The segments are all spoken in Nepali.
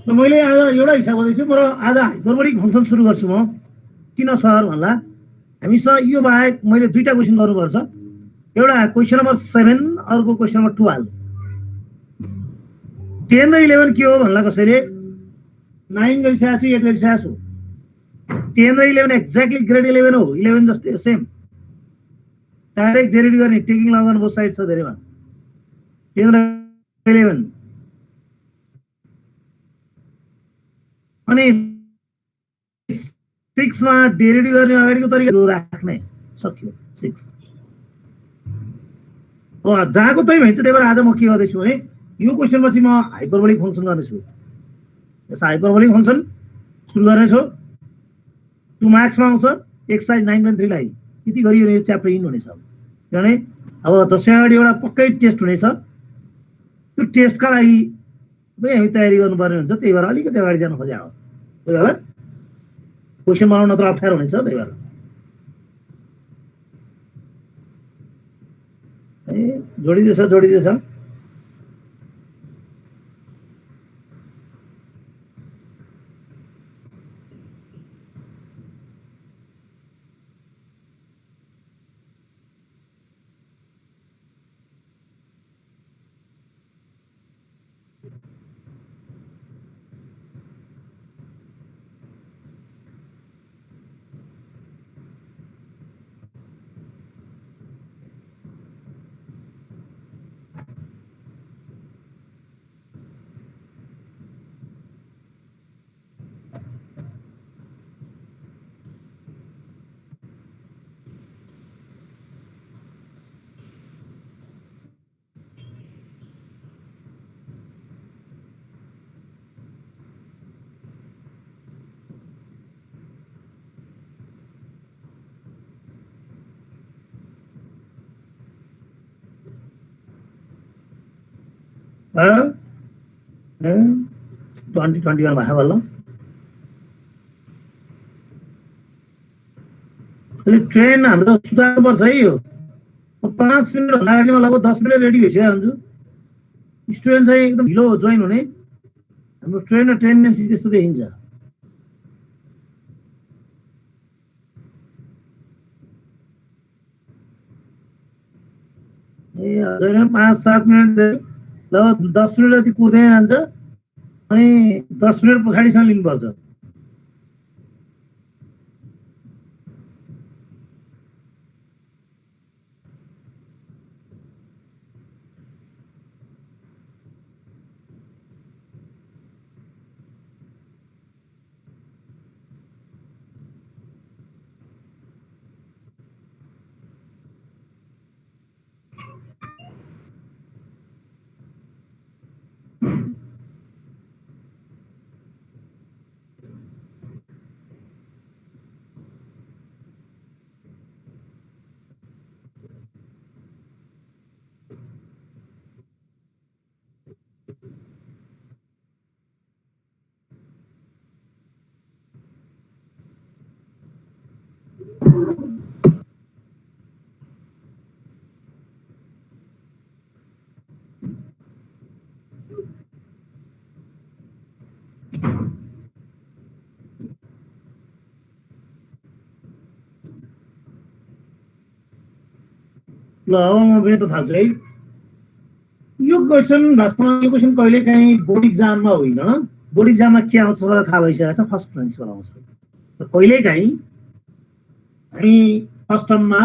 र मैले आज एउटा हिसाब गर्दैछु म आज हाइपरबोलिक फङ्सन सुरु गर्छु म किन सर भन्ला हामीसँग यो बाहेक मैले दुईटा क्वेसन गर्नुपर्छ एउटा क्वेसन नम्बर 7 अर्को क्वेसन नम्बर 12 10 र 11 के हो भन्ला कसैले 9 गरिसकेको छु 8 गरिसकेको छु 10 र 11 एक्ज्याक्टली ग्रेड 11 हो 11 जस्तै सेम डाइरेक्ट डेरिभेटिभ गर्ने taking log on both side छ धेरैमा 10 र 11 अनि 6 मा डेरिभेटिभ गर्ने अगाडिको तरिका राख्ने सक्यो 6 हो जहाँको त्यही भन्छ त्यही भएर आज म के गर्दैछु भने यो क्वेसन पछि म हाइपरबोलिक फङ्सन गर्नेछु यस हाइपरबोलिक फङ्सन सुरु गर्नेछु 2 मार्क्समा आउँछ एक्सरसाइज 9.3 लाई यति गरियो भने यो च्याप्टर इन हुनेछ किनभने अब दशैं अगाडि एउटा पक्कै टेस्ट हुनेछ त्यो टेस्टका लागि हामी तयारी गर्नुपर्ने हुन्छ त्यही भएर अलिकति अगाडि जानु खोजे हो होला क्वेसन बनाउन त अप्ठ्यारो हुनेछ त्यही भएर जोडिदैछ Well, 2021 भाषा बोल्नु ट्रेन हाम्रो सुधार्नुपर्छ है यो 5 मिनट भन्दा अगाडि म लगभग 10 मिनट रेडी भइसकेको हुन्छु स्टुडेन्ट चाहिँ एकदम ढिलो जोइन हुने हाम्रो ट्रेन र टेन्डेन्सी त्यस्तो देखिन्छ ए हजुर 5-7 मिनट ल 10 मिनट जति कुर्दै जान्छ अनि 10 मिनट पछाडिसम्म लिनुपर्छ ल अब म भेट्न थाल्छु है यो क्वेसन वास्तवमा यो क्वेसन कहिले काहीँ बोर्ड इक्जाममा होइन बोर्ड इक्जाममा के आउँछ मलाई थाहा भइसकेको छ फर्स्ट प्रिन्सिपल आउँछ र कहिले काहीँ हामी फर्स्ट टर्ममा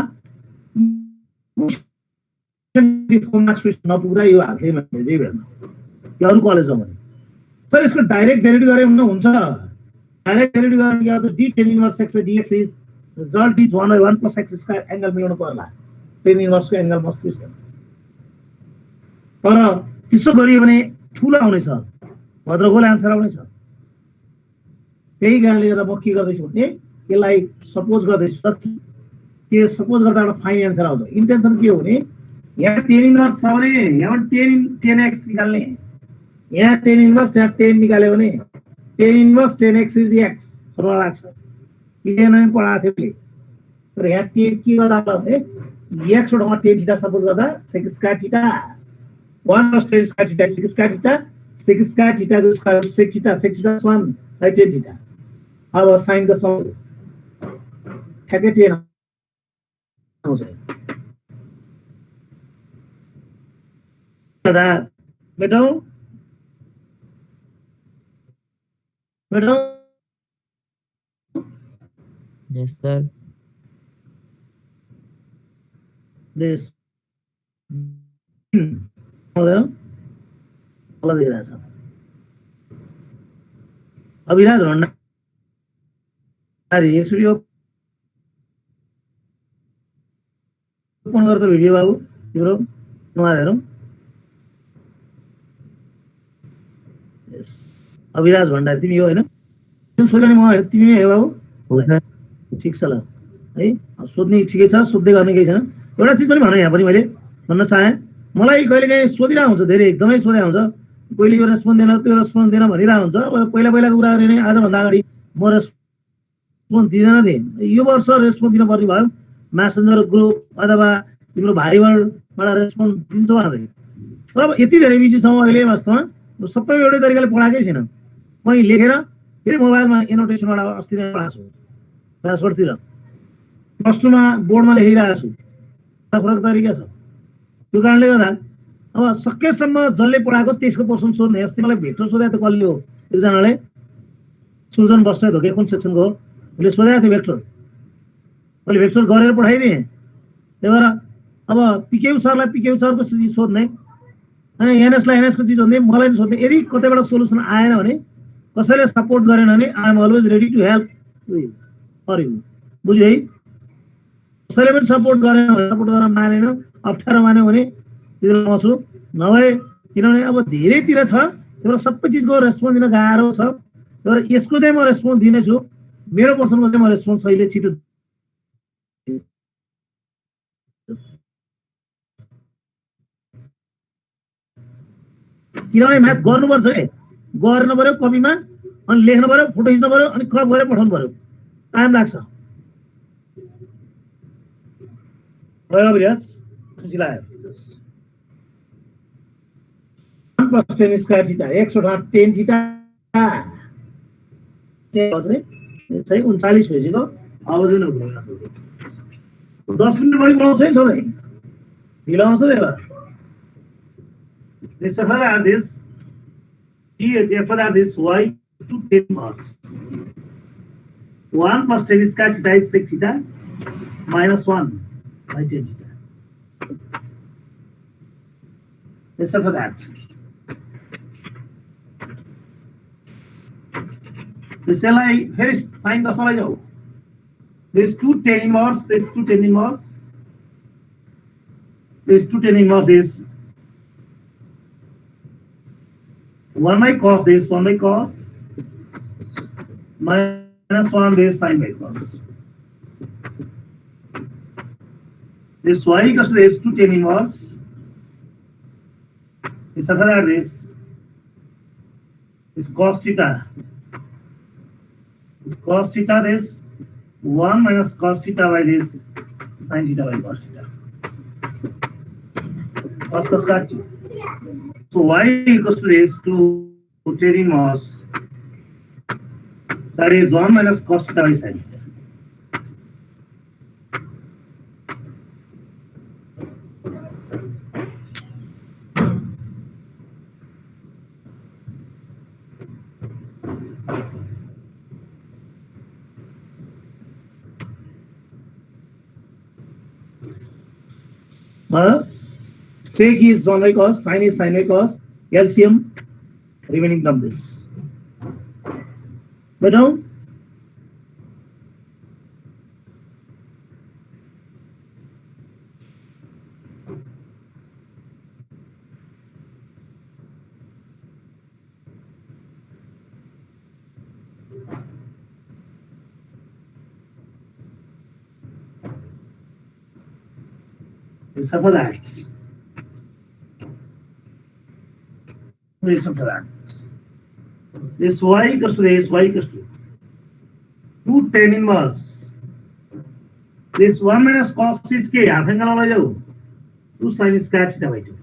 नपुग्दा यो हाल्दै मान्छे चाहिँ भेट्न यो अरू कलेजमा भने सर यसको डाइरेक्ट डेरिभेटिभ गरे हुन्छ डाइरेक्ट डेरिभेटिभ गर्ने क्या त d tan inverse x dx is result is 1/1 + x square angle मिलाउनु पर्ला tan इन्भर्स को एंगल मस्ट बी सेम तर त्यसो गरियो भने ठुलो आउनेछ भद्रगोल आन्सर आउनेछ त्यही कारणले गर्दा म के गर्दैछु भने यसलाई सपोज गर्दैछु के सपोज गर्दा एउटा फाइन आन्सर आउँछ इन्टेन्सन के हो भने यहाँ tan इन्भर्स छ भने यहाँ tan x निकाल्ने यहाँ tan इन्भर्स यहाँ tan निकाल्यो भने tan inverse tan x is x formula लाग्छ किन पढाएको थियो तर यहाँ tan के गर्दा भने x ठाउँमा tan थीटा सपोज गर्दा sec square theta 1 + tan square theta sec square theta sec square theta को square sec theta 1 by tan theta. अब sin का सम ठ्याक्कै 10 आउँछ दादा बेटो Yes, sir. this दिइरहेछ अभिराज भण्डारी एकचोटि ओपन गर त भिडियो बाबु तिम्रो नआएर अभिराज भण्डारी तिमी हो हैन सोध्ने म तिमी नै हो बाबु हो सर ठीक छ ल है सोध्ने ठिकै छ सोध्दै गर्ने केही छैन एउटा चीज पनि भने यहाँ पनि मैले भन्न चाहे मलाई कहिलेकाहीँ सोधिरा हुन्छ धेरै एकदमै सोधे हुन्छ कहिले यो रेस्पोन्स दिएन त्यो रेस्पोन्स दिएन भनिरा हुन्छ अब पहिलाको कुरा गरे नि आजभन्दा अगाडि म रेस्पोन्स दिँदैन थिएँ यो वर्ष रेस्पोन्स दिनुपर्ने भयो म्यासेन्जर ग्रुप अथवा तिम्रो भाइबरबाट रेस्पोन्स दिन्छौँ हामी तर अब यति धेरै बिजी छौँ अहिले वास्तवमा सबै एउटै तरिकाले पढाएकै छैन मैले लेखेर फेरि मोबाइलमा एनोटेसनबाट अस्ति नै पढाएको छु क्लासवर्डतिर प्लस टूमा बोर्डमा लेखिरहेको छु फरक तरिका छ त्यो कारणले गर्दा अब सकेसम्म जसले पढाएको त्यसको पर्सन सोध्ने अस्ति मलाई भेक्टर सोधेको थियो कसले हो एकजनाले सुजन बस्ने हो कि कुन सेक्सनको हो उसले सोधेको थियो भेक्टर मैले भेक्टर गरेर पठाइदिएँ त्यही भएर अब पिक्यू सरलाई पिक्यू सरको चिज सोध्ने अनि एनएसलाई एनएसको चिज सोध्ने मलाई पनि सोध्ने यदि कतैबाट सोल्युसन आएन भने कसैले सपोर्ट गरेन भने I am always ready to help for you बुझ्यो है कसैले पनि सपोर्ट गरेन भने सपोर्ट गर्न मानेन अप्ठ्यारो मान्यो भने त्यो म छु नभए किनभने अब धेरैतिर छ त्यो सबै चिजको रेस्पोन्स दिन गाह्रो छ तर यसको चाहिँ म रेस्पोन्स दिनेछु मेरो पर्सनको चाहिँ म रेस्पोन्स अहिले छिटो किनभने म्याथ गर्नुपर्छ है गर्नु पर्यो कपीमा अनि लेख्नु पर्यो फोटो खिच्नु पर्यो अनि क्रप गरेर पठाउनु पर्यो टाइम लाग्छ भयो अभिराज खुसी लाग्यो प्लस 10 स्क्वायर थीटा 110 थीटा चाहिँ 39 भइसक्यो अब जुन 10 मिनट बढी बनाउँछ है सधैँ ढिलो आउँछ त्यही भएर This further this further this y to 10 cos 1 plus 10 square theta is sec theta minus 1 by 10 theta. This for that. This LI here is sign the solid. There is 2 10 inverse. There is 2 10 inverse. There is 2 10 inverse. This 1 by cos this 1 by cos minus 1 this sin by cos. This y equals to this 2 10 inverse. This other this cos theta. This cos theta this 1 minus cos theta by this sin theta by cos theta. Cos cos. So y equals to this 2 10 inverse. That is 1 minus cos theta by sin theta. Sec is 1 by cos, sin is sin by cos, LCM remaining from this. But now, it's for that. Reason for that. This y equals to this y equals to 2 10 inverse. This 1 minus cos 6k half angle वाला जो 2 sin square theta by 2.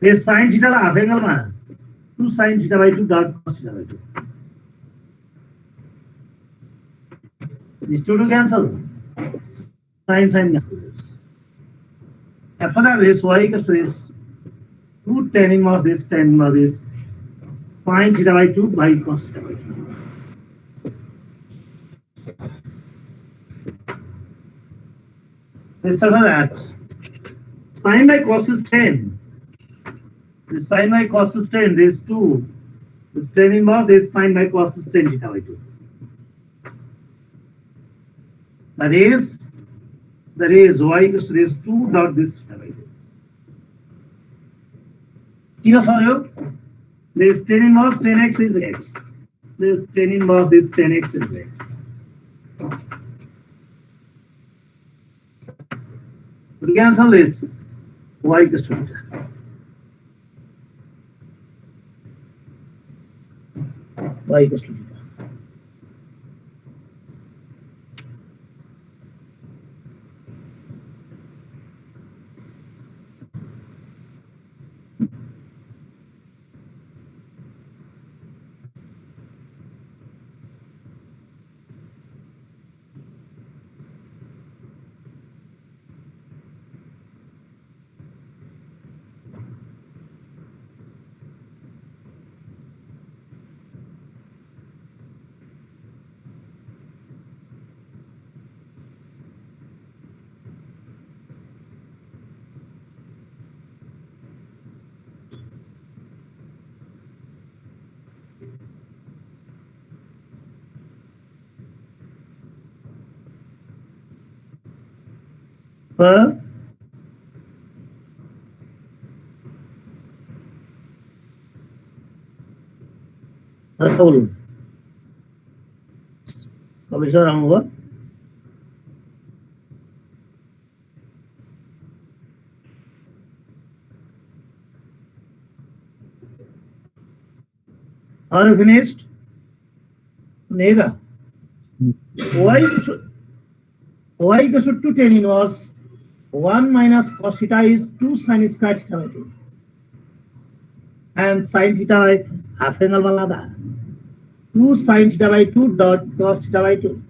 This sin theta ला half angle मा 2 sin theta by 2 dot cos theta by 2. These two to cancel. Sin cancel this. After that, this y equals to this 2 tan inverse this sin theta by 2 by cos theta by 2. This after that, sin by cos is 10. This sin by cos is 10. This 2. This tan inverse this sin by cos is 10 theta by 2. That is y equals to this 2 dot this theta by 2. You know, sorry, this tan inverse 10x is x. This tan inverse this 10x is x. We cancel this y equals to theta. Y equals to theta. Raul. Commissioner Amova. Are you finished? Nega. Y equals to 2 tan inverse 1 minus cos theta is 2 sin square theta by 2. And sin theta by half angle wala 2 sin theta by 2 dot cos theta by 2.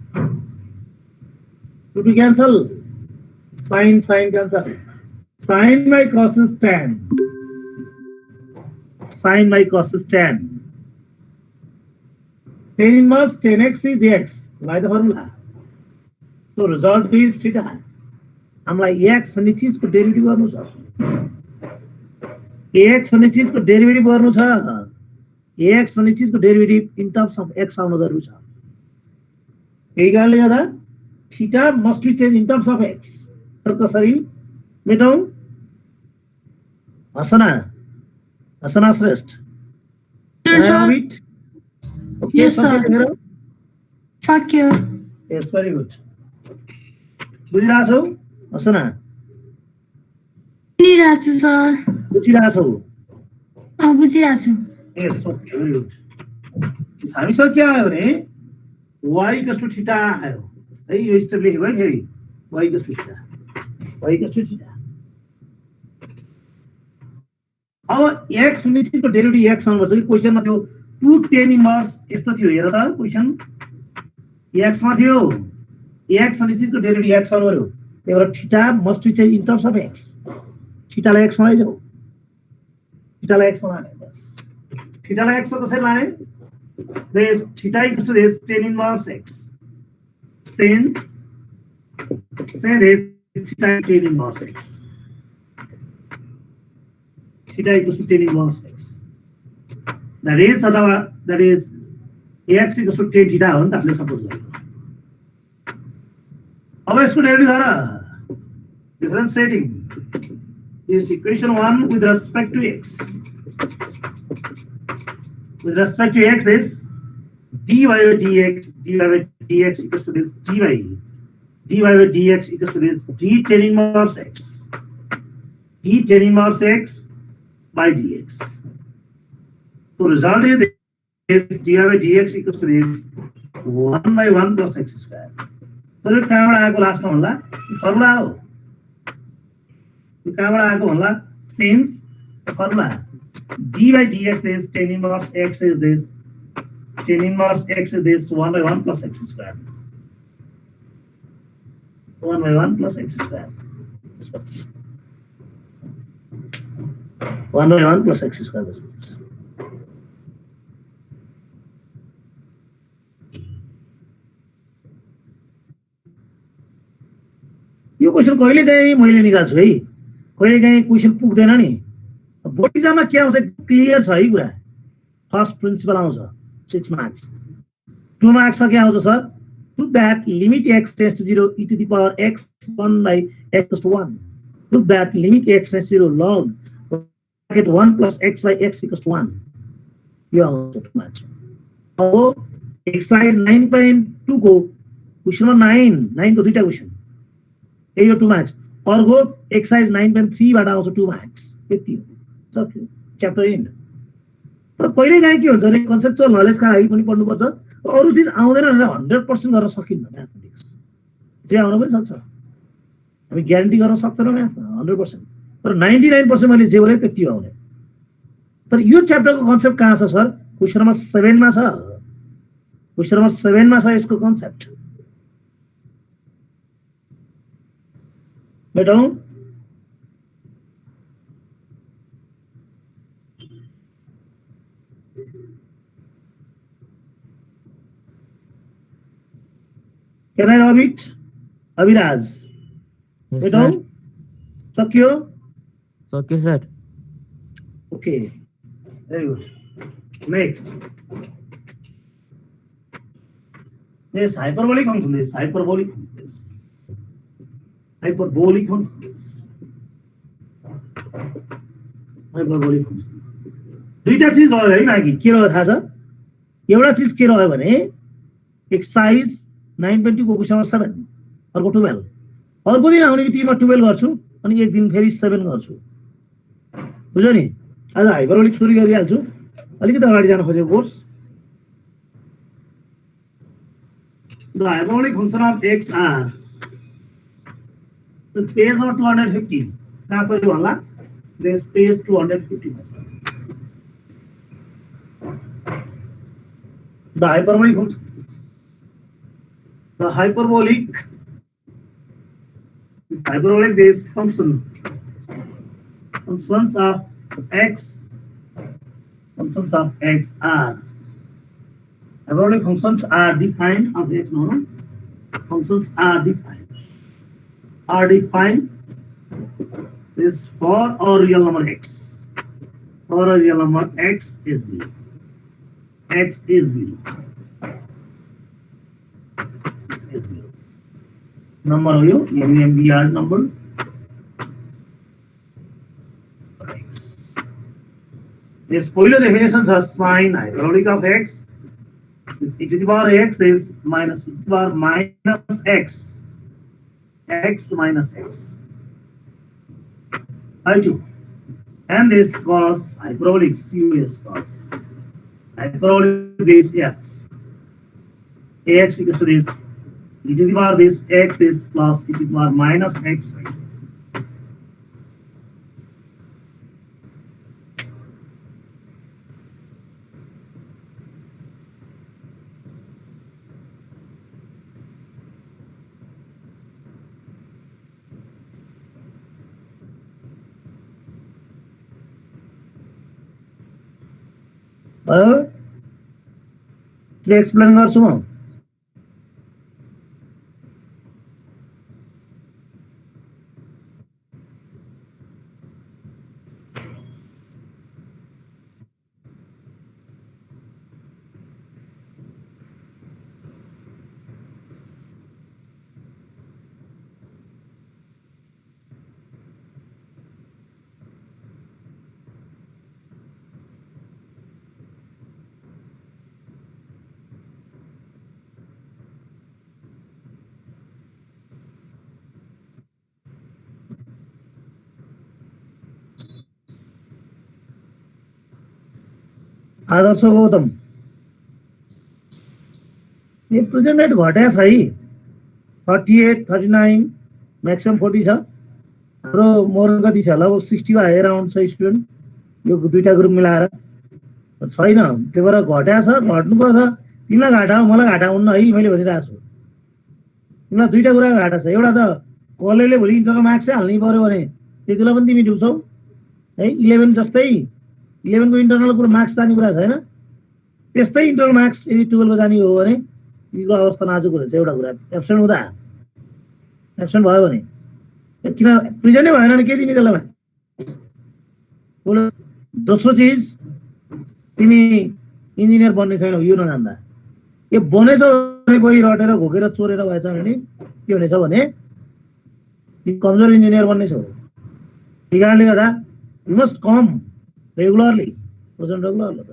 2 to cancel. Sin cancel. Sin by cos is tan. Sin by cos is tan. Tan inverse 10x is x by the formula. So result is theta. हामीलाई x भन्ने चीजको डेरिभेटिभ गर्नु छ. ax भन्ने चीजको डेरिभेटिभ गर्नु छ. ax भन्ने चीजको derivative in terms of x आउनु जरुरी छ. यही कारणले गर्दा theta must be change in terms of x. तर कसरी मेटौं? हसना Shrestha. Yes, sir. Okay, Yes, sir. Sakya. Yes, very good. बुझिरहेको छौ? हसना बुझिरहेछु सर. बुझिरहेको छौ? बुझिरहेछु. Yes, okay, very good. हामीसँग के आयो भने y equals to theta आयो है. यो स्टेप लेख्यो है फेरि y equals to theta. y equals to theta. अब x भन्ने चीजको डेरिभेटिभ x आउनुपर्छ कि क्वेशनमा थियो 2 tan इन्भर्स यस्तो थियो. हेर त क्वेशन x मा थियो. x भन्ने चीजको डेरिभेटिभ x आउनु पर्यो. त्यही भएर theta must be change in terms of x. थीटालाई x मा लैजाऊ. थीटालाई x मा लाने बस. थीटालाई x मा कसरी लाने? This theta equals to this tan inverse x. Since say this theta tan inverse x. Theta equals to tan inverse x. That is x equals to tan theta हो नि त हामीले सपोज गरेको. अब यसको डेरिभेटिभ गरा. Differentiating this equation 1 with respect to x. With respect to x is dy by dx equals to this dy by dx equals to this d tan inverse x. D tan inverse x by dx. So result is dy by dx equals to this 1 by 1 plus x square. So यो कहाँबाट आएको लास्टमा होला? फर्मुला हो. यो कहाँबाट आएको होला? Since formula d by dx is tan inverse x is this. Tan inverse x is this 1 by 1 plus x square. 1 by 1 plus x square. 1 by 1 plus x square. यो क्वेसन कहिलेकाहीँ मैले निकाल्छु है, कहिलेकाहीँ क्वेसन पुग्दैन नि। बोर्ड इक्जाममा के आउँछ क्लियर छ है कुरा। फर्स्ट प्रिन्सिपल आउँछ 6 मार्क्स। 2 मार्क्समा के आउँछ sir? Prove that limit x tends to 0 e to the power x 1 by x plus 1. Prove that limit x tends to 0 log bracket 1 plus x by x equals to 1. यो आउँछ 2 मार्क्स। अब एक्सरसाइज 9.2 को क्वेसन नम्बर 9 को दुईटा क्वेसन यही हो 2 मार्क्स। अर्को एक्सरसाइज 9.3 बाट आउँछ 2 मार्क्स। यति हो, सक्यो, च्याप्टर एन्ड। तर कहिलेकाहीँ के हुन्छ भने कन्सेप्चुअल नलेजका लागि पनि पढ्नुपर्छ। अरू चिज आउँदैन भनेर 100% गर्न सकिन्न म्याथमेटिक्स। जे आउन पनि सक्छ, हामी ग्यारेन्टी गर्न सक्दैनौँ म्याथमा 100%। तर 99% मैले जे बोले त्यति आउने। तर यो च्याप्टरको कन्सेप्ट कहाँ छ सर? क्वेसन नम्बर 7 मा छ। क्वेसन नम्बर 7 मा छ यसको concept. बेटौँ Can I rub it? Abhiraj. Yes, Beto? sir. Sakyo? It's okay, sir. Okay. Very good. Next. This hyperbolic function. This hyperbolic function. Hyperbolic function. Hyperbolic function. दुईटा चीज रह्यो है मागी। के रह्यो थाहा छ? एउटा चीज के रह्यो भने एक्सरसाइज 9.2 को क्वेसन नम्बर 7 अर्को 12। अर्को दिन आउने बित्तिकै म 12 गर्छु अनि एक दिन फेरि 7 गर्छु। बुझ्यो नि? आज हाइपरबोलिक सुरु गरिहाल्छु। अलिकति अगाडि जान खोजेको course. The hyperbolic function of x r. The space of 250. कहाँ छ यो होला? The space 250. The hyperbolic function. The hyperbolic this functions of x are hyperbolic functions are defined of x functions are defined is for a real number x. For a real number x is 0. X is 0. Number of you, MBR number. This spoiler definitions are sine hyperbolic of x. This e to the power x is minus e to the power minus x. X minus x. I2. And this cos hyperbolic CUS cos. Hyperbolic this x. Ax equals to this. E to the power this x is plus e to the power minus x. Explain गर्छु म। आदर्श गौतम ये प्रेजेंट रेट घट्या छ है 38 39 मैक्सिमम 40 छ। हाम्रो मोरल कति छ होला? 60 वा हायर अराउन्ड छ स्टुडेन्ट। यो दुईटा ग्रुप मिलाएर छैन, त्यही भएर घट्या छ, घट्नु पर्छ। तिमीलाई घाटा हो, मलाई घाटा हुन्न है, मैले भनिरहेको छु। तिमीलाई दुईटा कुराको घाटा छ। एउटा त कलेजले भोलि इन्टरनल मार्क्सै हाल्नै पर्यो भने त्यति बेला पनि तिमी डुब्छौ है। 11 जस्तै 11 को इन्टरनल मार्क्स जाने कुरा छैन, त्यस्तै इन्टरनल मार्क्स यदि 12 जाने हो भने तिमीको अवस्था नाजुक हुन्छ। एउटा कुरा एब्सेन्ट हुँदा, एब्सेन्ट भयो भने किन प्रिजेन्टै भएन भने के दिने त्यसलाई? दोस्रो चिज, तिमी इन्जिनियर बन्ने छैनौ यो नजान्दा। यो बनेछौ भने कोही रटेर घोकेर चोरेर भएछ भने के हुनेछ भने तिमी कमजोर इन्जिनियर बन्नेछौ। त्यही कारणले गर्दा you must come regularly, present regularly.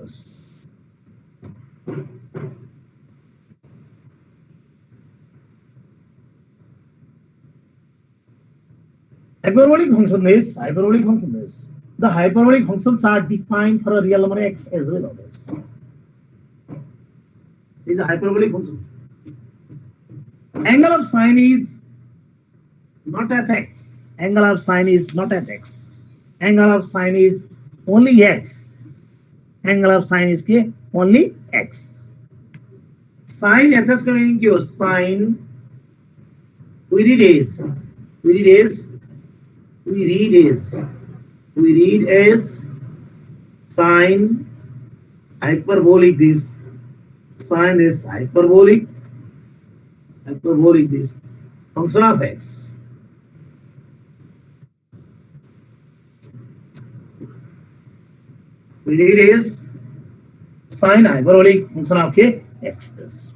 Hyperbolic function is the hyperbolic functions are defined for a real number x as well as is a hyperbolic function. Angle of sine is not as x. Angle of sine is not as x. Angle of sine is only x. Angle of sine is के only x. Sine adjust करेंगे क्यों? Sine we read as sine hyperbolic this. Sine is hyperbolic this function of x. We read as sine hyperbolic function of x this.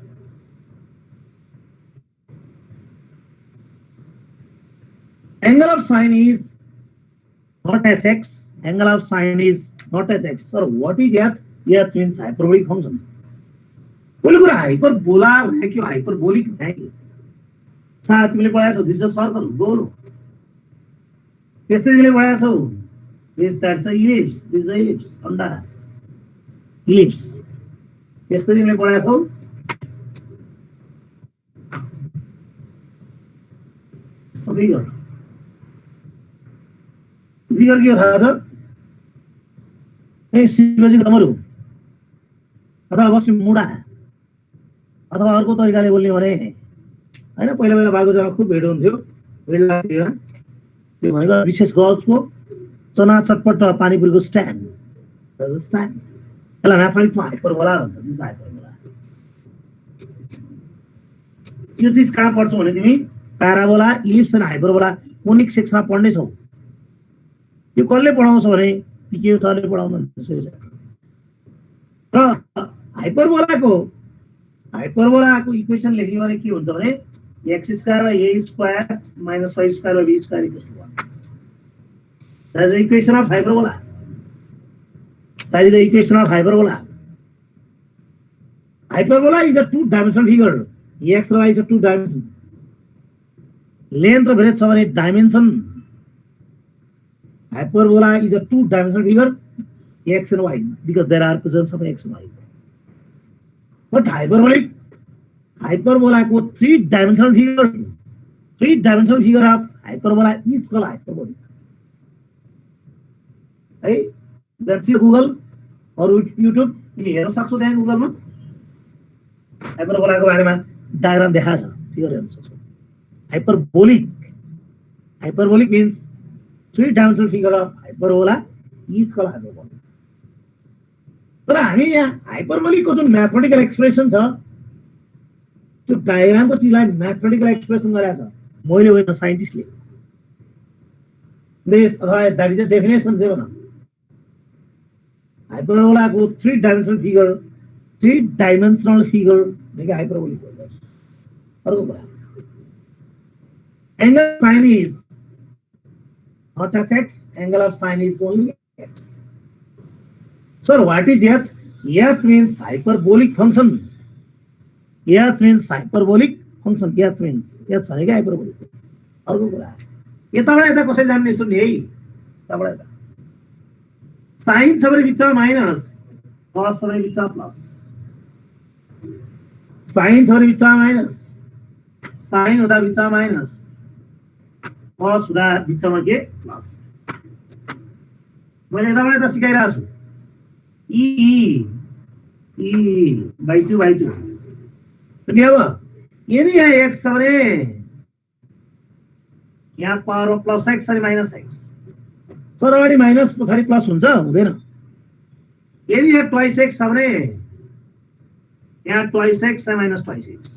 Angle of sine is not as x. Angle of sine is not as x. So what is h? H means hyperbolic function. बोले कुरा हाइपरबोला है कि हाइपरबोलिक है कि? साथ में पढ़ाया so this is circle goal. किसने लिए पढ़ाया so? This that's a ellipse. This is a ellipse. अंडा ellipse. किसने लिए पढ़ाया सो? फिगर फिगर के था सर? ए शिवजी डमरू अथवा बस्ने मुडा अथवा अर्को तरिकाले बोल्ने भने हैन, पहिला पहिला बागो जग्गा खुब भेट हुन्थ्यो, भेट लाग्थ्यो। त्यो भनेको विशेष गजको चना चटपट पानीपुरीको स्ट्यान्ड, स्ट्यान्ड यसलाई म्याथमेटिक्समा हाइपरबोला भन्छ। जुन हाइपरबोला यो चिज कहाँ पढ्छौ भने तिमी प्याराबोला, इलिप्स अनि हाइपरबोला कोनिक सेक्सनमा पढ्ने छौ। यो कसले पढाउँछ भने पिके सरले पढाउनुहुन्छ। र हाइपरबोलाको इक्वेसन लेख्ने भने के हुन्छ भने x square by a square minus y square by b square equals to 1. That is the equation of hyperbola. That is the equation of hyperbola. Hyperbola is a two-dimensional figure. X and y is a two-dimensional. Length of breadth of dimension. Hyperbola is a two-dimensional figure, x and y, because there are presence of x and y. But hyperbola को three-dimensional figure of hyperbola is called hyperbolic. है, that's your Google or YouTube. तिमी हेर्न सक्छौ त्यहाँ गुगलमा हाइपरबोलाको बारेमा डायग्राम देखाएको छ, फिगर हेर्न सक्छौ। Hyperbolic means three-dimensional figure of hyperbola is called hyperbolic. तर हामी यहाँ हाइपरबोलिकको जुन म्याथमेटिकल एक्सप्रेसन छ त्यो डायग्रामको चिजलाई म्याथमेटिकल एक्सप्रेसन गरेको छ, मैले होइन साइन्टिस्टले। दिस अथवा दैट इज अ डेफिनेसन चाहिँ भन। हाइपरबोलाको थ्री-डाइमेन्सनल फिगर भनेको हाइपरबोलिक हो। अर्को कुरा angle sine is not as x, angle of sine is only x. Sir, what is h? H means hyperbolic function. H means hyperbolic function. H means h भनेको hyperbolic. अर्को कुरा यताबाट यता कसै जान्ने सुन्ने है, यताबाट यता साइन छ भने बिचमा माइनस, प्लस छ भने बिचमा प्लस, साइन छ भने बिचमा माइनस, साइन हुँदा बिचमा माइनस, प्लस हुँदा बिचमा के प्लस। मैले यताबाट त सिकाइरहेको छु ई/2 अनि अब यदि यहाँ x छ भने यहाँ पावर प्लस x अनि माइनस x सर अगाडि माइनस पछाडि प्लस हुन्छ हुँदैन यदि यहाँ ट्वाइस x छ भने यहाँ ट्वाइस x अनि माइनस ट्वाइस x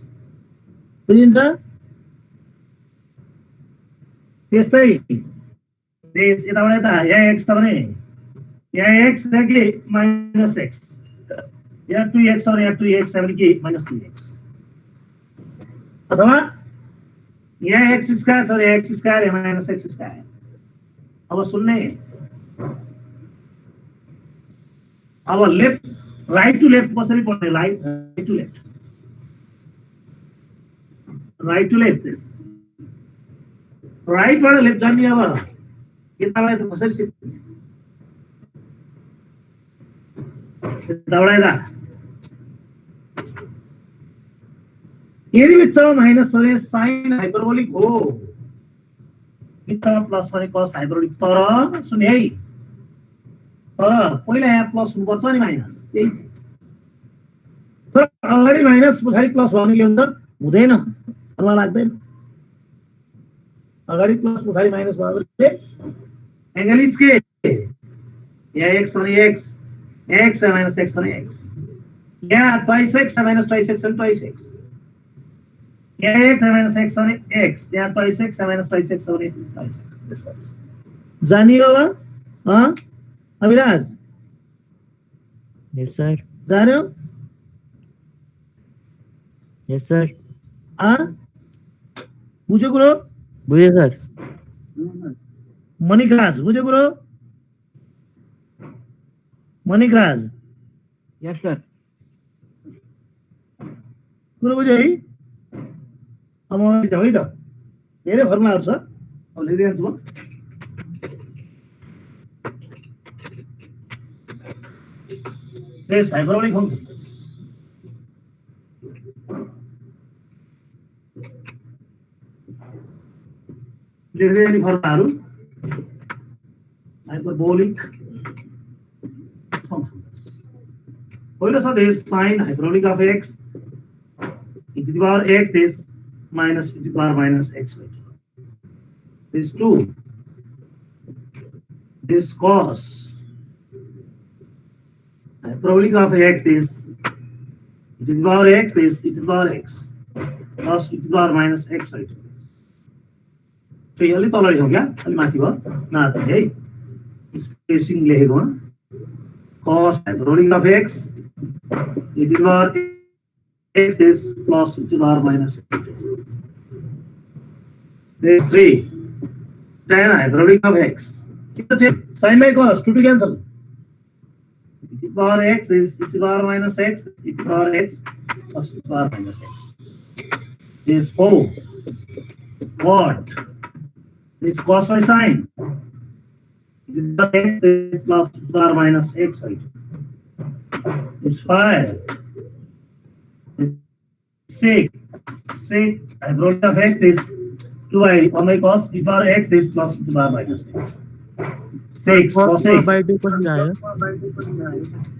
बुझिन्छ त्यस्तै यताबाट यता यहाँ x छ भने यहाँ x छ कि माइनस x यहाँ 2x छ भने यहाँ 2x छ भने कि माइनस 2x अथवा यहाँ x स्क्वायर छ भने x स्क्वायर यहाँ माइनस x स्क्वायर अब सुन्ने अब लेफ्ट राइट टु लेफ्ट कसरी पढ्ने राइट टु लेफ्ट राइटबाट लेफ्ट जाने अब यताबाट त कसरी सिक्ने यताबाट यता यदि बिचमा माइनस छ भने साइन हाइपरबोलिक हो बिचमा प्लस भने कस हाइपरबोलिक तर सुन्ने है तर पहिला यहाँ प्लस हुनुपर्छ अनि माइनस त्यही चिज तर अगाडि माइनस पछाडि प्लस भने के हुन्छ हुँदैन मलाई लाग्दैन अगाडि प्लस पछाडि माइनस भयो भने एंगल इज के यहाँ x भने x माइनस x भने x यहाँ twice x minus twice x भने ट्वाइस x यहाँ x माइनस x भने x यहाँ twice x minus twice x भने ट्वाइस x जानियो अब अभिराज यस सर जान्यो यस सर बुझ्यो कुरो बुझे सर मणिकराज बुझ्यो कुरो मणिकराज यस सर कुरो बुझ्यो है अब म जाउँ है त धेरै फर्मुलाहरू छ अब लेखिदिन्छु म This hyperbolic function. लेख्दै फर्मुलाहरू hyperbolic function. पहिलो छ this sin hyperbolic of x e to the power x is minus e to the power minus x. This 2 this cos hyperbolic of x is e to the power x is e to the power x plus e to the power minus x right. तो ये अलग तौर हो गया अलग माथी बात ना आता है स्पेसिंग लेगा cos hyperbolic of x e to the power x is plus e to the power minus x. This 3 tan hyperbolic of x. Sin by cos 2 to cancel. E to the power x is e to the power minus x, e to the power x plus e to the power minus x. This 4. What? This cos by sine. E to the power x is plus e to the power minus x. This 5. This 6. Hyperbolic of x is 2i 1 by cos e to the power x is plus e to the power minus x. 6 cos x. by 2 पर क्या है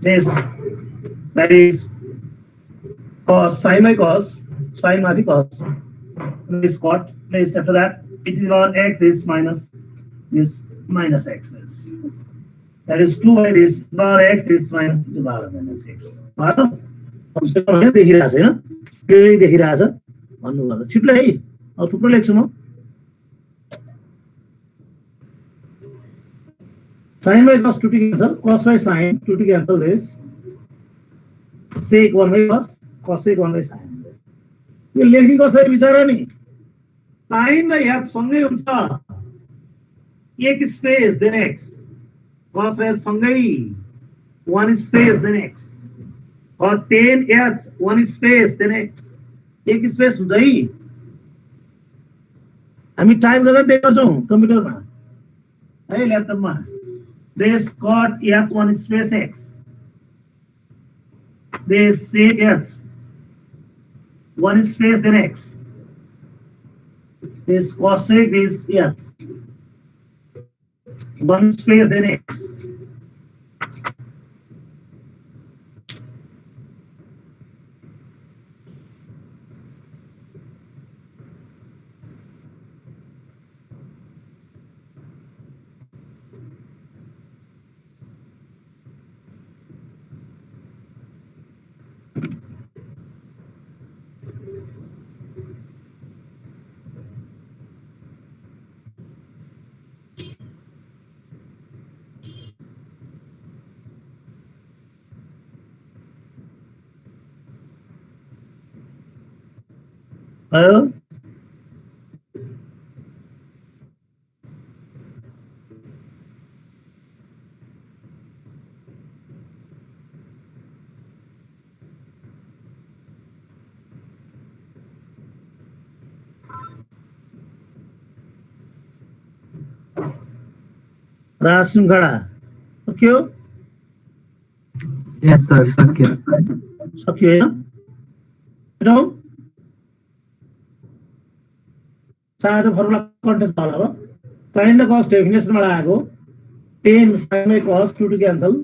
This that is cos sin by cos sin माथि cos this cot this after that e to the power x is minus this minus x is that is 2 by this power x is minus e to the power minus x भयो कमसे कम यहाँ देखिरहेछ हैन क्लियरली देखिरहेछ भन्नु पर्छ छिटो है अब थुप्रो लेख्छु म sin by cos 2 to cancel cos by sin 2 to cancel this sec 1 by cos sec 1 by sin यो लेख्ने कसरी विचार नि sin र f सँगै हुन्छ एक स्पेस देन x cos र सँगै one space then x और tan h one space then x एक स्पेस हुन्छ है हामी टाइप गर्दा देख्छौं कम्प्युटरमा है ल्यापटपमा this cot f one space x this sec h one space then x this cosec is f one space then x भयो राज श्रृङ्खला सक्यो Yes, sir. Sakya. सक्यो होइन हेरौँ सानो फर्मुला कन्टेक्स्ट होला अब साइन र कस डेफिनेसनबाट आएको 10 sign by cos 2 to cancel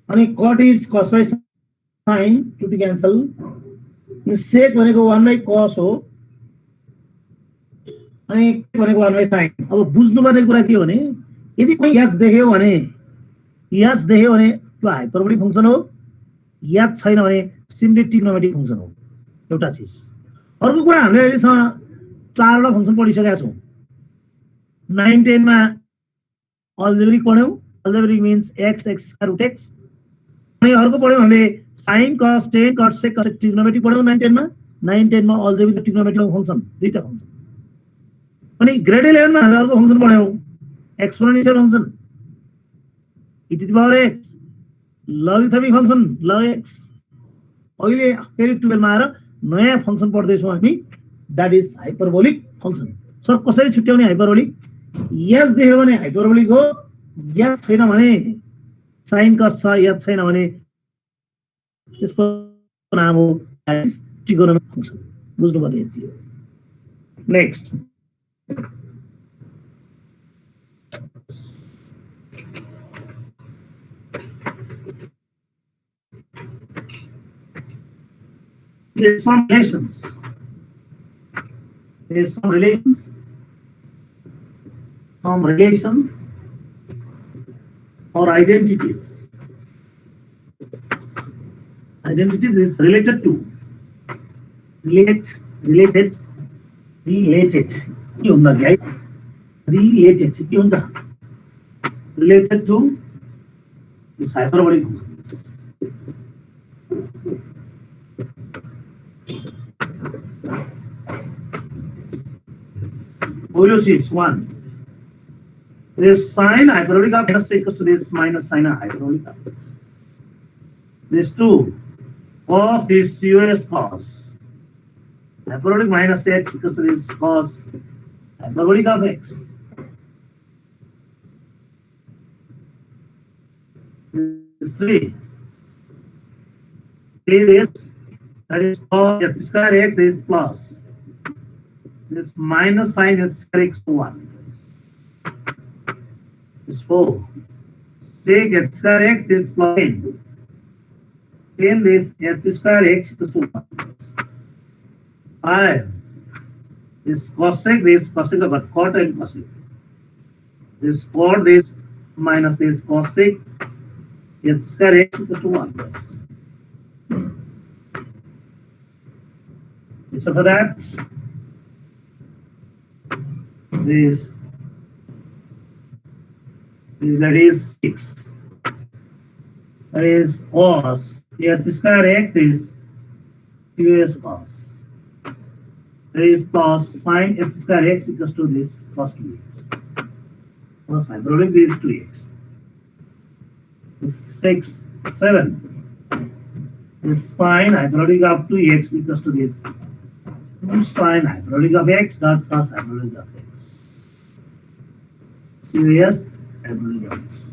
अनि cot is cos by sine 2 to cancel अनि सेक भनेको 1 बाई कस हो अनि भनेको 1 बाई साइन अब बुझ्नुपर्ने कुरा के हो भने यदि कोही याद देख्यो भने त्यो हाइपरबोलिक फङ्सन हो याद छैन भने सिम्पली ट्रिग्नोमेट्रिक फङ्सन हो एउटा चिज अर्को कुरा हामीले अहिलेसम्म 4 वटा फङ्सन पढिसकेका छौँ 9 10 मा अल्जेब्रिक पढ्यौँ algebraic means x x square root x अनि अर्को पढ्यौँ हामीले sin cos tan cot sec cos trigonometric पढ्यौँ 9 10 मा 9 10 मा अल्जेब्रिक ट्रिग्नोमेट्रिक फङ्सन दुईटा फङ्सन अनि ग्रेड 11 मा हामीले अर्को फङ्सन पढ्यौँ exponential function e to the power x logarithmic function log x अहिले फेरि 12 मा आएर नयाँ फङ्सन पढ्दैछौँ हामी that is hyperbolic function sir कसरी छुट्याउने हाइपरबोलिक याद देख्यो भने हाइपरबोलिक हो याद छैन भने साइन कस छ याद छैन भने त्यसको नाम हो ट्रिगोनोमेट्रिक फङ्सन बुझ्नुपर्ने यति हो next There's some relations. Some relations or identities. Identities is related to. Related. के हुन्छ गाइ related के हुन्छ related to this hyperbolic function. Follows is 1. This sine hyperbolic of x equals to this minus sine hyperbolic of x. This 2 of this us cos hyperbolic minus x equals to this cos hyperbolic of x. This 3 is that is cos x square x is plus this minus sine x square x to 1. This 4. Take x square x this plus 10. 10 this x square x equals to 1. 5. This cosec of cot and cosec. This cot this minus this cosec x square x equals to 1. So for that this that is 6. That is cos x square x is 2s cos. That is plus sine x square x equals to this cos 2x. Plus hyperbolic is 2x. This 6, 7. This sine hyperbolic of 2x equals to this sine hyperbolic of x dot cos hyperbolic of x. Serious hyperbolic of x.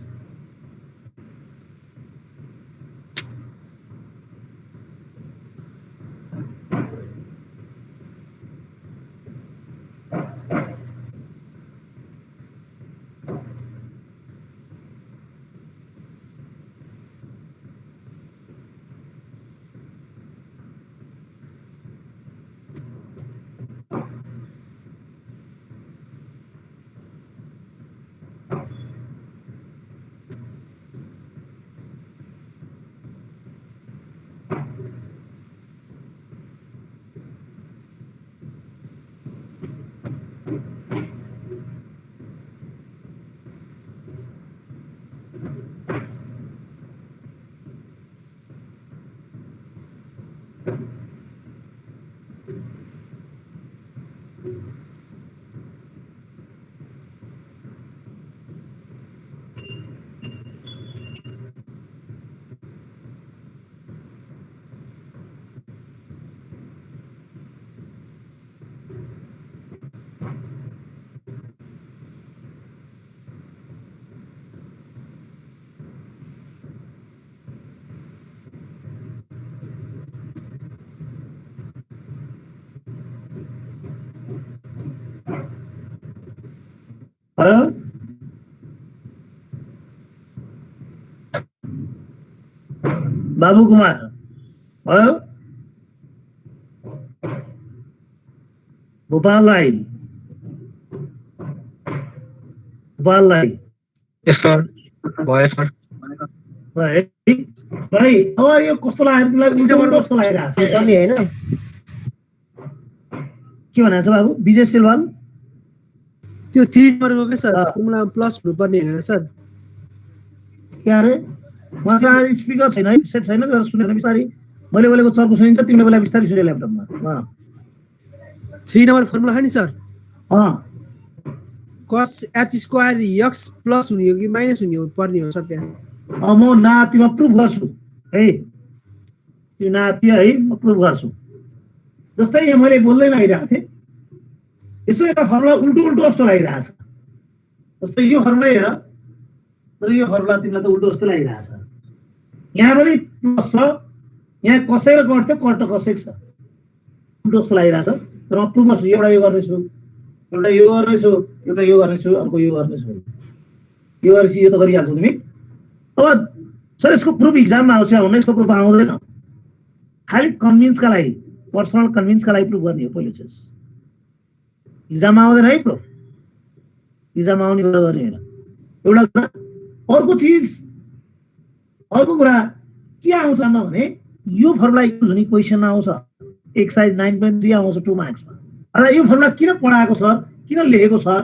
भयो बाबु कुमार भयो गोपाललाई Yes, sir. Boy, sir. है भाइ अब यो कस्तो लाग्यो तिमीलाई उल्टो उल्टो कस्तो लागिरहेको छ पर्ने हैन के भनेको छ बाबु विजय सिलवाल त्यो 3 नम्बरको के सर अँ। फर्मुला प्लस हुनु पर्ने हैन सर के अरे उहाँसँग स्पिकर छैन है सेट छैन तर सुनेर बिस्तारै मैले बोलेको चर्को सुनिन्छ तिमीले बोले बिस्तारै सुने ल्यापटपमा 3 नम्बर फर्मुला छ नि सर अँ cos h square x plus हुने हो कि माइनस हुने हो पर्ने हो सर त्यहाँ म नातिमा प्रुफ गर्छु है त्यो नाति है म प्रुफ गर्छु जस्तै यहाँ मैले बोल्दै आइरहेको थिएँ यसो एउटा फर्मुला उल्टो उल्टो जस्तो लागिरहेको छ जस्तै यो फर्मुला हेर तर यो फर्मुला तिमीलाई त उल्टो जस्तो लागिरहेको छ यहाँ पनि प्लस छ यहाँ कसै र कट थियो कट कसैको छ उल्टो जस्तो लागिरहेको छ तर म प्रुफ गर्छु एउटा यो गर्नेछु एउटा यो गर्नेछु एउटा यो गर्नेछु अर्को यो गर्नेछु यो गरेपछि यो त गरिहाल्छौ तिमी अब सर यसको प्रुफ इक्जाममा आउँछ हुन यसको प्रुफ आउँदैन खालि कन्भिन्सका लागि पर्सनल कन्भिन्सका लागि प्रुफ गर्ने हो पहिलो चिज इक्जाममा आउँदैन है प्रुफ इक्जाममा आउने कुरा गर्ने होइन एउटा कुरा अर्को चिज अर्को कुरा के आउँछ भने यो फर्मुला युज हुने क्वेसन आउँछ एक्सर्साइज 9.3 आउँछ 2 मार्क्समा अझ यो फर्मुला किन पढाएको सर किन लेखेको सर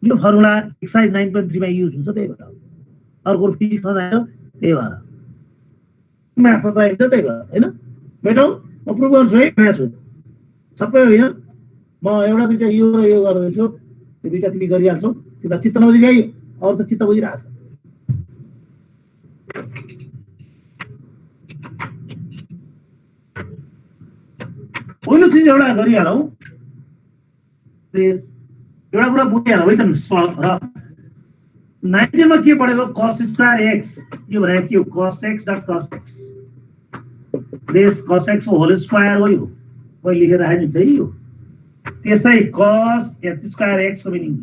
यो फर्मुला एक्सर्साइज 9.3 मा युज हुन्छ त्यही भएर अर्को फिजिक्समा चाहियो त्यही भएर म्याथमा चाहिन्छ त्यही भएर होइन बेटौ म प्रुभ गर्छु है म्याथ हो सबै होइन म एउटा दुईटा यो र यो गर्दैछु त्यो दुईटा तिमी गरिहाल्छौ तिमीलाई चित्त नबुझिरहेको अरू त चित्त बुझिरहेको छ पहिलो चिज एउटा गरिहालौ एउटा कुरा बुझिहालौ है त 19 मा के पढेको cos स्क्वायर x यो भनेको के हो cos x dot cos x this cos x whole square हो यो मैले लेखेर राखेँ नि यो त्यस्तै cos h स्क्वायर x को मिनिङ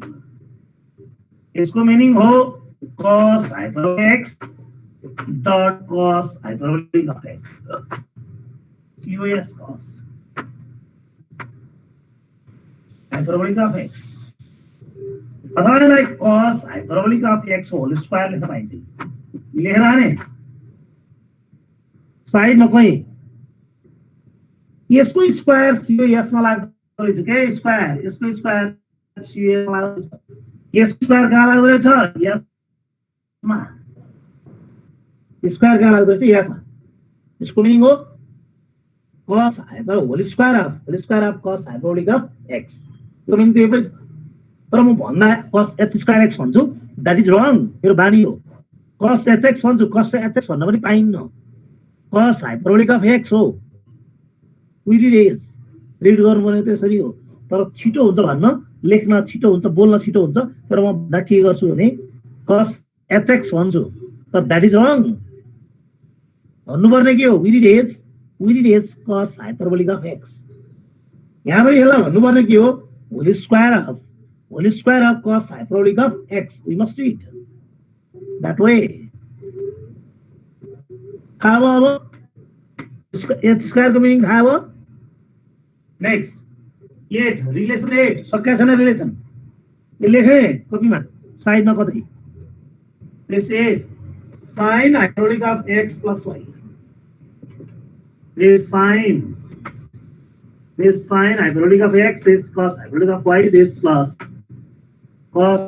यसको मिनिङ हो cos hyperbolic x dot cos hyperbolic of x cos cos hyperbolic of x अथवा यसलाई cos hyperbolic of x whole square लेख्न पाइन्छ लेखेर आने साइडमा कहीँ यसको स्क्वायर सियो यसमा लाग्दो रहेछ के स्क्वायर यसको स्क्वायर सियो यसमा लाग्दो रहेछ यसको स्क्वायर कहाँ लाग्दो रहेछ यसमा स्क्वायर कहाँ लाग्दो रहेछ यसमा यसको मिनिङ हो cos hyper whole square of cos hyperbolic of x यो मिनिङ त्यही पनि तर म भन्दा cos h स्क्वायर x भन्छु द्याट इज रङ मेरो बानी हो cos hx भन्छु cos hx भन्न पनि पाइन्न cos हाइपरबोलिक अफ x हो रिड गर्नुपर्ने त्यसरी हो तर छिटो हुन्छ भन्न लेख्न छिटो हुन्छ बोल्न छिटो हुन्छ तर म भन्दा के गर्छु भने cos hx भन्छु तर द्याट इज रङ भन्नुपर्ने के हो read is cos hyperbolic of x यहाँ पनि यसलाई भन्नुपर्ने के हो whole square of cos hyperbolic of x. We must read that way. How about h square meaning how? Next, 8 relation 8 सक्या छैन रिलेसन यो लेखे कपीमा साइडमा कतै this 8 sin hyperbolic of x plus y this sin hyperbolic of x is cos hyperbolic of y this plus cos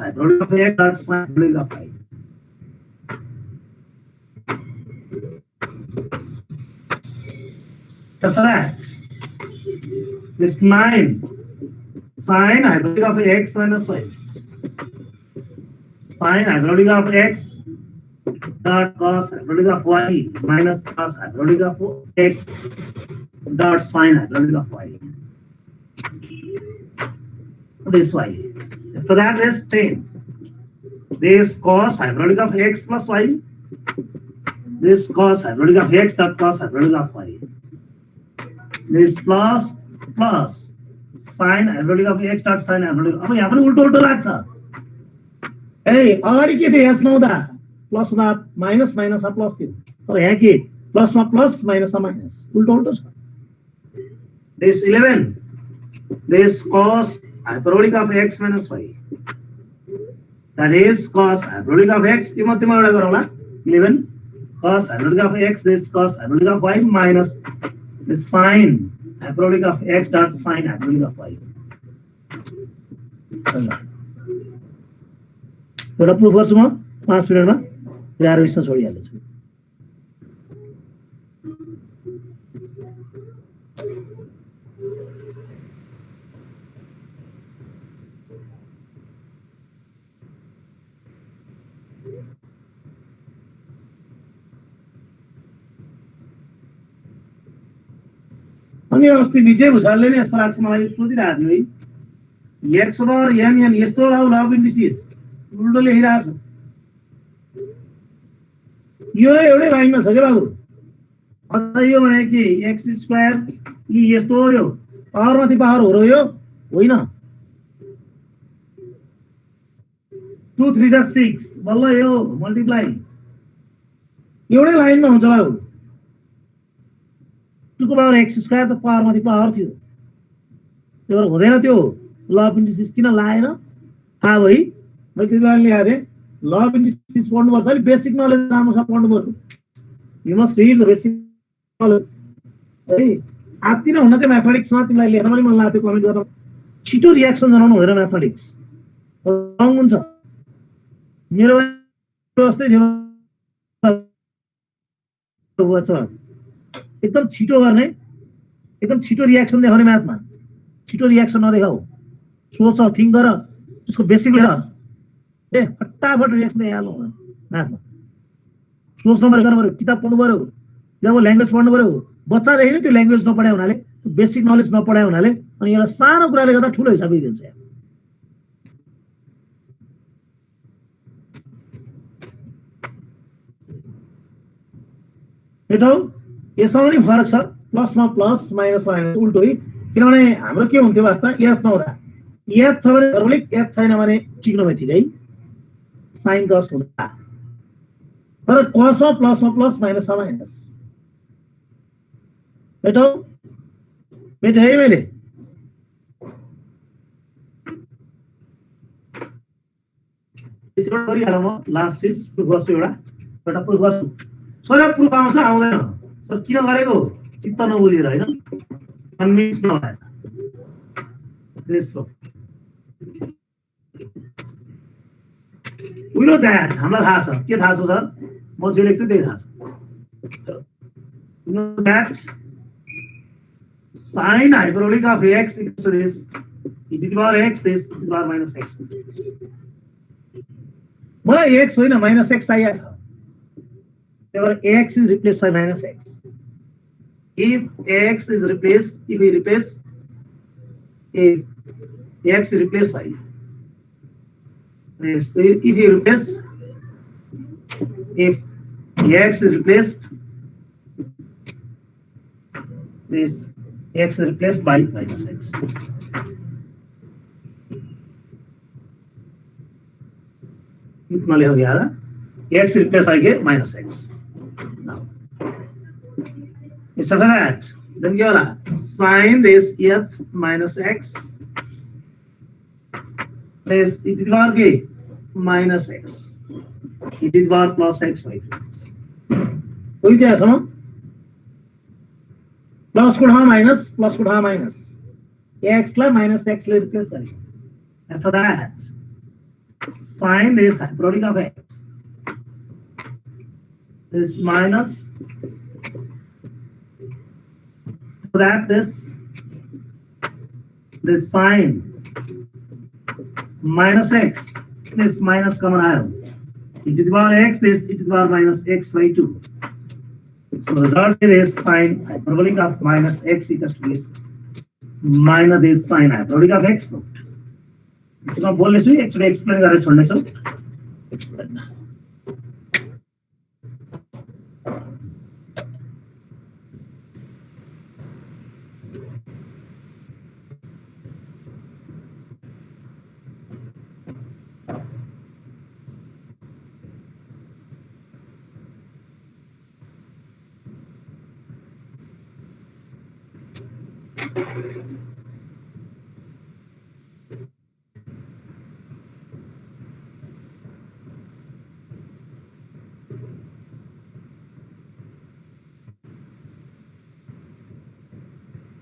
hyperbolic of x dot sin hyperbolic of y. After that, this 9 sin hyperbolic of x minus y. Sin hyperbolic of x dot cos hyperbolic of y minus cos hyperbolic of x dot sin hyperbolic of y. This y. After that is 10. This cos hyperbolic of x plus y. This cos hyperbolic of x dot cos hyperbolic of y. This plus sin hyperbolic of x dot sin hyperbolic. अब यहाँ पनि उल्टो उल्टो लाग्छ ए अगाडि के थियो एस नहुँदा प्लस हुँदा माइनस माइनसमा प्लस थियो तर यहाँ के प्लसमा प्लस माइनसमा माइनस उल्टो उल्टो छ this 11 this cos hyperbolic of x minus y that is cos hyperbolic of x यो मध्येमा एउटा गरौँला 11 cos hyperbolic of x this cos hyperbolic of y minus this sin hyperbolic of x dot sin hyperbolic of y एउटा प्रुफ गर्छु म 5 मिनेटमा ल्याएर यसमा छोडिहाल्छु अनि अस्ति विजय भुषालले नि यस्तो लाग्छ मलाई सोधिरहेको थियो है एक्स ओभर एन यस्तो लभ इन्डिसिस उल्टो लेखिरहेको छ यो एउटै लाइनमा छ के बाबु अझ यो भने कि एक्स स्क्वायर यी यस्तो हो यो पावरमाथि पावर हो र यो होइन 2 3 जा 6 बल्ल यो मल्टिप्लाई एउटै लाइनमा हुन्छ बाबु 2 को पावर एक्स स्क्वायर त पावरमाथि पावर थियो त्यो भएर हुँदैन त्यो लभ इन्डिसिस किन लाएन थाहा भयो है मैले त्यति बेला लेखाएको थिएँ लभ इन्डिसिस पढ्नुपर्छ अलिक बेसिक नलेज राम्रोसँग पढ्नुपर्छ you must read the basic knowledge है आत्ति नै हुन त्यो म्याथमेटिक्समा तिमीलाई लेख्न पनि मन लाग्थ्यो कमेन्ट गर्न छिटो रियाक्सन जनाउनु हुँदैन म्याथमेटिक्स रङ हुन्छ मेरो जस्तै थियो एकदम छिटो गर्ने एकदम छिटो रियाक्सन देखाउने म्याथमा छिटो रियाक्सन नदेखाऊ सोच थिङ्क गर त्यसको बेसिक लिएर फटाफट रियाक्सन देखाइहाल्नु म्याथमा सोच्नु पर्यो किताब पढ्नु पर्यो जब ल्याङ्ग्वेज पढ्नु पर्यो बच्चादेखि नै त्यो ल्याङ्ग्वेज नपढायो हुनाले बेसिक नलेज नपढायो हुनाले अनि एउटा सानो कुराले गर्दा ठुलो हिसाब दिन्छ हेटौ यसमा पनि फरक छ प्लसमा प्लस माइनसमा माइनस उल्टो है किनभने हाम्रो के हुन्थ्यो वास्तवमा एस नहुँदा एच छ भने हाइपरबोलिक एच छैन भने ट्रिग्नोमेट्रिक है साइन कस हुँदा तर कसमा प्लस माइनसमा माइनस बेटो बेटे है मैले गरिहालौँ म लास्ट चिज प्रुफ गर्छु एउटा प्रुफ गर्छु सबै प्रुफ आउँछ आउँदैन सर किन गरेको चित्त नबुझेर होइन कन्भिन्स नभएर विनो द्याट हामीलाई थाहा छ के थाहा छ सर म जे लेख्छु त्यही थाहा छ विनो that sin hyperbolic of x equals to this e to the power x this e to the power minus x मलाई x होइन minus x चाहिएको छ त्यही x is replaced by minus x if x is replaced if we replace if x is replaced by this if you replace if x is replaced this x is replaced by minus x. इतना ले हो गया ना x replace by minus x. Now, it's after that. Then क्या होगा? Sin this f minus x plus e to the power k minus x e to the power plus x by 2. कोई क्या है समझ? प्लस को ढामा माइनस x ला माइनस x ले रिप्लेस करेंगे after that sin this hyperbolic of x this minus so that this sin minus x this minus common आया e to the power x this e to the power minus x by 2. So the result is sin hyperbolic of minus x equals to this minus this sin hyperbolic of x. इसको बोलने से एक्चुअली एक्सप्लेन करें छोड़ने से एक्सप्लेन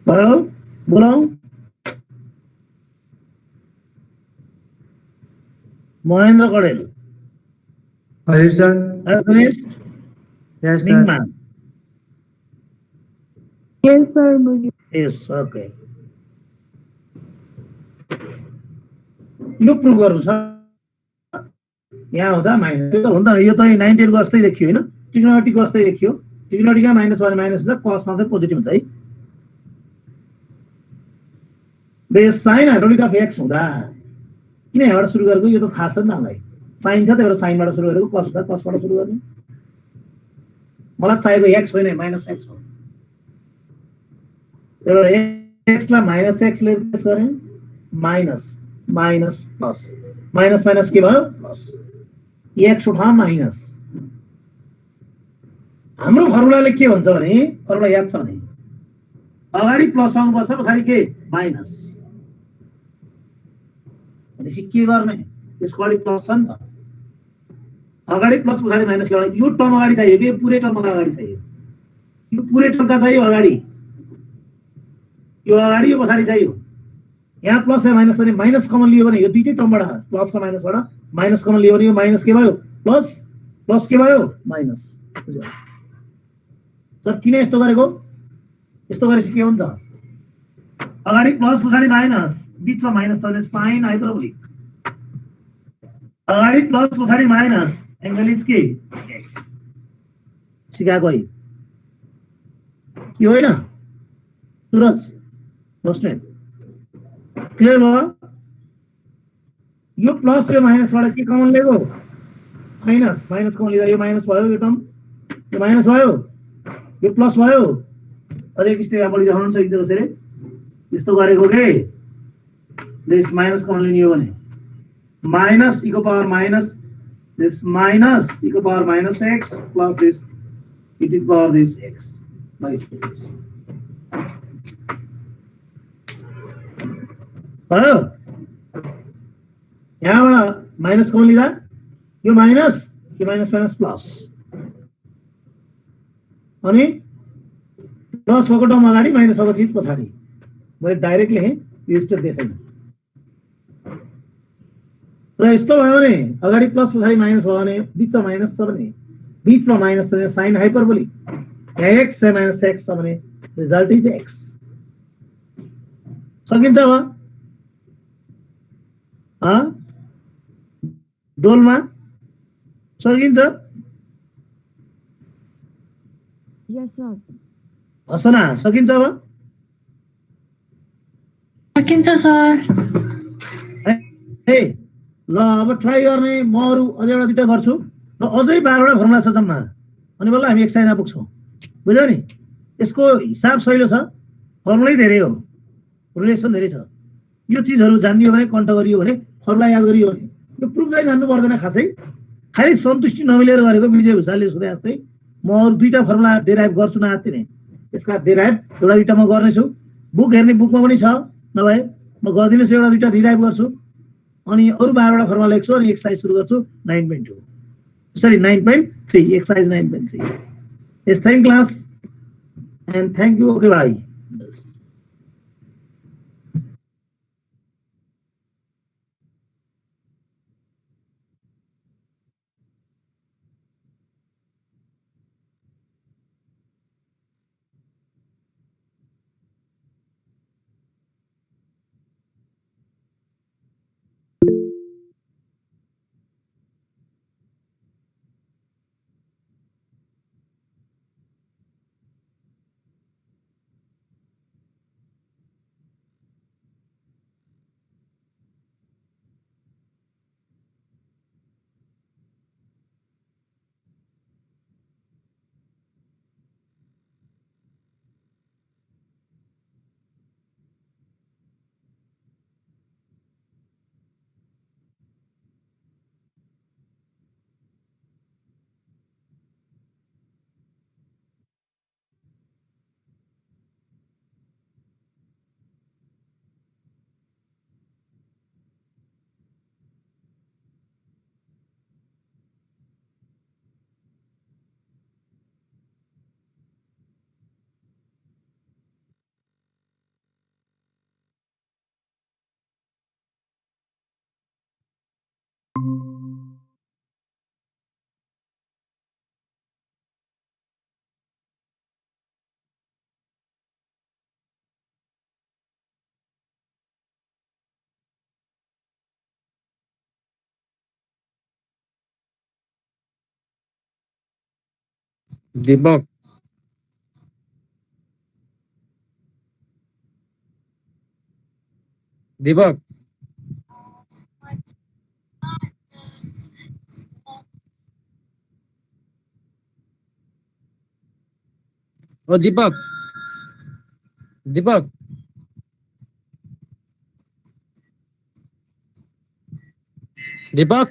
भयो बोलाऊ महेन्द्र कडेल हजुर sir Have you finished? Yes sir Mingma. Yes, sir. बुझ्यो। Yes, okay. यो प्रुभ गर्नु छ यहाँ हुँदा माइनस त्यो त हुँदैन यो त 98 को जस्तै देखियो हैन ट्रिग्नोमेट्रिक को जस्तै देखियो ट्रिग्नोमेट्रिकमा माइनस भने माइनस हुन्छ कसमा चाहिँ पोजिटिभ हुन्छ है base sine hydraulic of x हुँदा किन यहाँबाट सुरु गरेको यो त थाहा छ नि हामीलाई साइन छ त्यही भएर साइनबाट सुरु गरेको कस हुँदा कसबाट सुरु गर्ने मलाई चाहिएको एक्स होइन माइनस एक्स हो त्यही भएर एक्सलाई माइनस एक्स ले रिप्लेस गरेँ minus minus plus minus minus के भयो प्लस एक्स उठा माइनस हाम्रो फर्मुलाले के भन्छ भने फर्मुला याद छ भने अगाडि प्लस आउनुपर्छ पछाडि के माइनस भनेपछि के गर्ने यसको अगाडि प्लस छ नि त अगाडि प्लस पछाडि माइनस ल्याउने यो टर्म अगाडि चाहियो कि पुरै टर्म अगाडि चाहियो यो पुरै टर्मका चाहियो अगाडि यो अगाडि यो पछाडि चाहियो यहाँ प्लस या माइनस भने माइनस कमन लियो भने यो दुईटै टर्मबाट प्लस र माइनसबाट माइनस कमन लियो भने यो माइनस के भयो प्लस प्लस के भयो माइनस सर किन यस्तो गरेको यस्तो गरेपछि के हुन्छ अगाडि प्लस पछाडि माइनस बिचमा माइनस छ भने साइन हाइपरबोलिक अगाडि प्लस पछाडि माइनस एंगल इज के एक्स सिकाएको है यो होइन सुरज बस्ने क्लियर भयो यो प्लस यो माइनसबाट के कमन लिएको माइनस माइनस कमन लिँदा यो माइनस भयो यो टर्म यो माइनस भयो यो प्लस भयो अझै एक स्टेप बढी देखाउन सकिन्छ कसरी यस्तो गरेको के दिस माइनस कमन लिने हो भने माइनस e को power minus this minus e को power minus x plus this e to the power this x by this भयो यहाँबाट माइनस कमन लिँदा यो माइनस माइनस प्लस अनि प्लस भएको टर्म अगाडि माइनस भएको चिज पछाडि मैले डाइरेक्ट लेखेँ यो स्टेप देखाइन र यस्तो भयो भने अगाडि प्लस पछाडि माइनस भयो भने बिचमा माइनस छ भने बिचमा माइनस छ भने साइन हाइपरबोलिक यहाँ एक्स छ माइनस एक्स छ भने रिजल्ट इज एक्स सकिन्छ अब डोलमा सकिन्छ यस सर हसना सकिन्छ अब सकिन्छ सर ए ल अब ट्राई गर्ने म अरू अझै एउटा दुईटा गर्छु र अझै 12वटा फर्मुला छ जम्मा अनि बल्ल हामी एक्सर्साइजमा पुग्छौँ बुझ्यौ नि यसको हिसाब सहिलो छ फर्मुलै धेरै हो रिलेसन धेरै छ यो चिजहरू जानियो भने कन्ट गरियो भने फर्मुला याद गरियो भने यो प्रुफ चाहिँ जान्नु पर्दैन खासै खालि सन्तुष्टि नमिलेर गरेको विजय भुषालले सोधे जस्तै म अरू दुईटा फर्मुला डेराइभ गर्छु नआत्ति नै यसका डेराइभ एउटा दुईटा म गर्नेछु बुक हेर्ने बुकमा पनि छ नभए म गरिदिनुहोस् एउटा दुईटा डिराइभ गर्छु अनि अरू 12वटा फर्मुला लेख्छु अनि एक्सर्साइज सुरु गर्छु 9.2 sorry 9.3 exercise 9.3 yes thank class and thank you okay भाइ दीपक दीपक ओ दीपक दीपक दीपक